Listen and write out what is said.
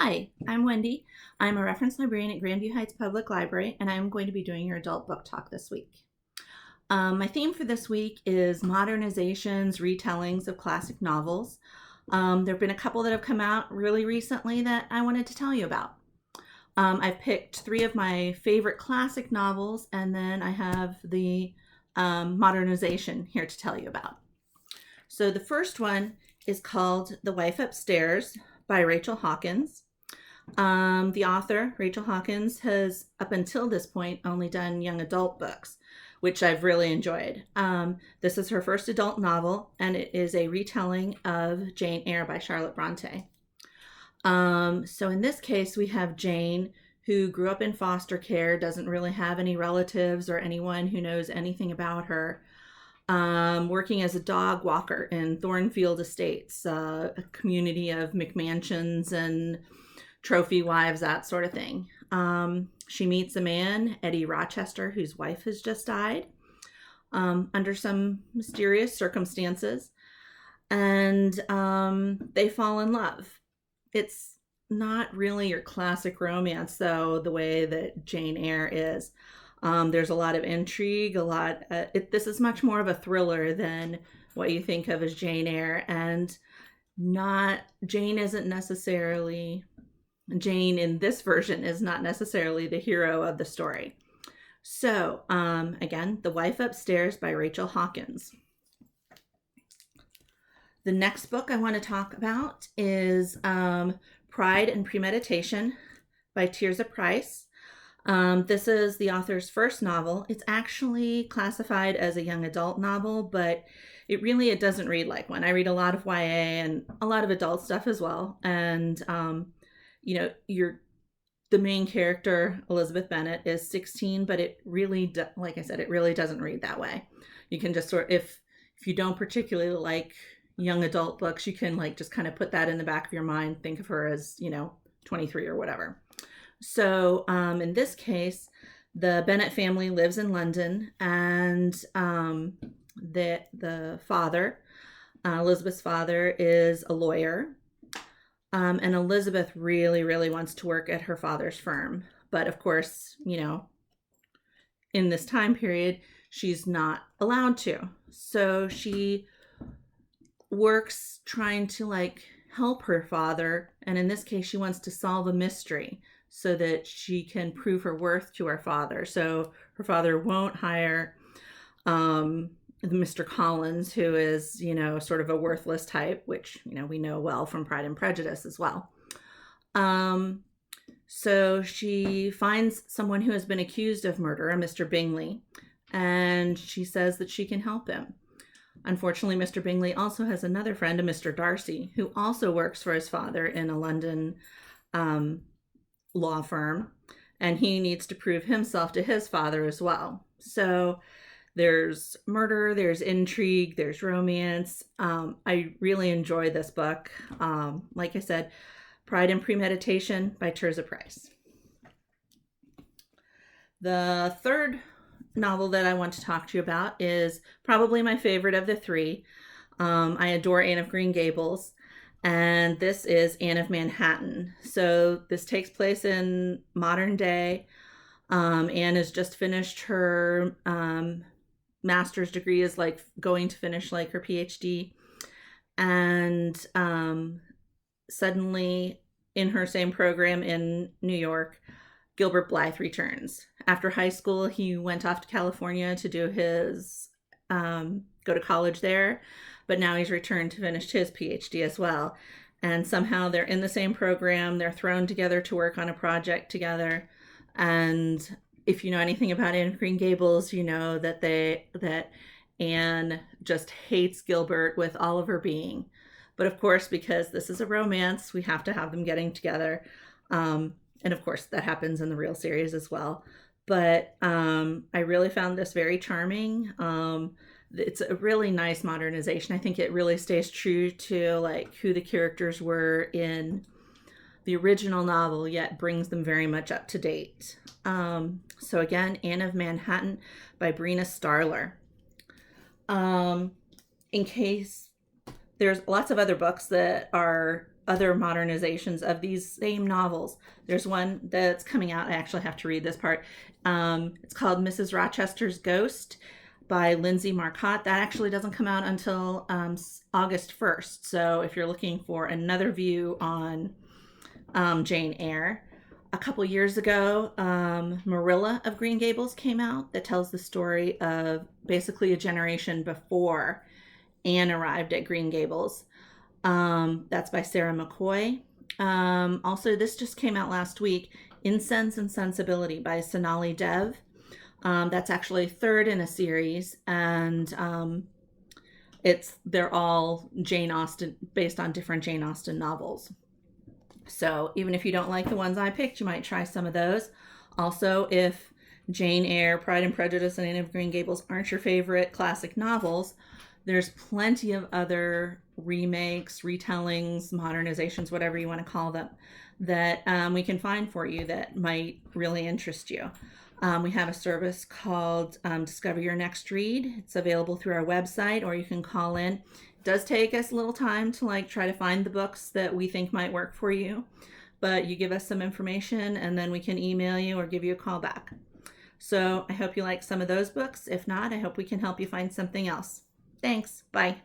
Hi, I'm Wendy. I'm a reference librarian at Grandview Heights Public Library, and I'm going to be doing your adult book talk this week. My theme for this week is modernizations, retellings of classic novels. There have been a couple that have come out really recently that I wanted to tell you about. I've picked 3 of my favorite classic novels, and then I have the modernization here to tell you about. So the first one is called The Wife Upstairs by Rachel Hawkins. The author, Rachel Hawkins, has up until this point only done young adult books, which I've really enjoyed. This is her first adult novel, and it is a retelling of Jane Eyre by Charlotte Bronte. So in this case, we have Jane, who grew up in foster care, doesn't really have any relatives or anyone who knows anything about her, working as a dog walker in Thornfield Estates, a community of McMansions and trophy wives, that sort of thing. She meets a man, Eddie Rochester, whose wife has just died, under some mysterious circumstances, and they fall in love. It's not really your classic romance, though, the way that Jane Eyre is. There's a lot of intrigue, this is much more of a thriller than what you think of as Jane Eyre, and Jane in this version is not necessarily the hero of the story. So, again, The Wife Upstairs by Rachel Hawkins. The next book I want to talk about is Pride and Premeditation by Tirzah Price. This is the author's first novel. It's actually classified as a young adult novel, but it doesn't read like one. I read a lot of YA and a lot of adult stuff as well. And, the main character, Elizabeth Bennet, is 16, but it really, like I said, it really doesn't read that way. You can just if you don't particularly like young adult books, you can just kind of put that in the back of your mind, think of her as, 23 or whatever. So in this case, the Bennet family lives in London, and the father, Elizabeth's father, is a lawyer. And Elizabeth really, really wants to work at her father's firm. But of course, in this time period, she's not allowed to. So she works trying to help her father. And in this case, she wants to solve a mystery so that she can prove her worth to her father. So her father won't hire Mr. Collins, who is, sort of a worthless type, which, we know well from Pride and Prejudice as well. So she finds someone who has been accused of murder, a Mr. Bingley, and she says that she can help him. Unfortunately, Mr. Bingley also has another friend, a Mr. Darcy, who also works for his father in a London law firm, and he needs to prove himself to his father as well. So there's murder, there's intrigue, there's romance. I really enjoy this book. Like I said, Pride and Premeditation by Tirzah Price. The third novel that I want to talk to you about is probably my favorite of the 3. I adore Anne of Green Gables, and this is Anne of Manhattan. So this takes place in modern day. Anne has just finished her master's degree, is going to finish her PhD, and suddenly in her same program in New York, Gilbert Blythe returns. After high school, he went off to California to do his go to college there, but now he's returned to finish his PhD as well. And somehow they're in the same program. They're thrown together to work on a project together. And if you know anything about Anne of Green Gables, you know that Anne just hates Gilbert with all of her being. But of course, because this is a romance, we have to have them getting together. And of course, that happens in the real series as well. But I really found this very charming. It's a really nice modernization. I think it really stays true to who the characters were in the original novel, yet brings them very much up to date. So again, Anne of Manhattan by Brina Starler. In case there's lots of other books that are other modernizations of these same novels. There's one that's coming out. I actually have to read this part. It's called Mrs. Rochester's Ghost by Lindsay Marcotte. That actually doesn't come out until August 1st. So if you're looking for another view on Jane Eyre, a couple years ago, Marilla of Green Gables came out that tells the story of basically a generation before Anne arrived at Green Gables. That's by Sarah McCoy. Also, this just came out last week, Incense and Sensibility by Sonali Dev. That's actually third in a series, and they're all Jane Austen, based on different Jane Austen novels. So even if you don't like the ones I picked, you might try some of those. Also, if Jane Eyre, Pride and Prejudice, and Anne of Green Gables aren't your favorite classic novels, there's plenty of other remakes, retellings, modernizations, whatever you want to call them, that we can find for you that might really interest you. We have a service called Discover Your Next Read. It's available through our website, or you can call in. It does take us a little time to try to find the books that we think might work for you, but you give us some information and then we can email you or give you a call back. So I hope you like some of those books. If not, I hope we can help you find something else. Thanks. Bye.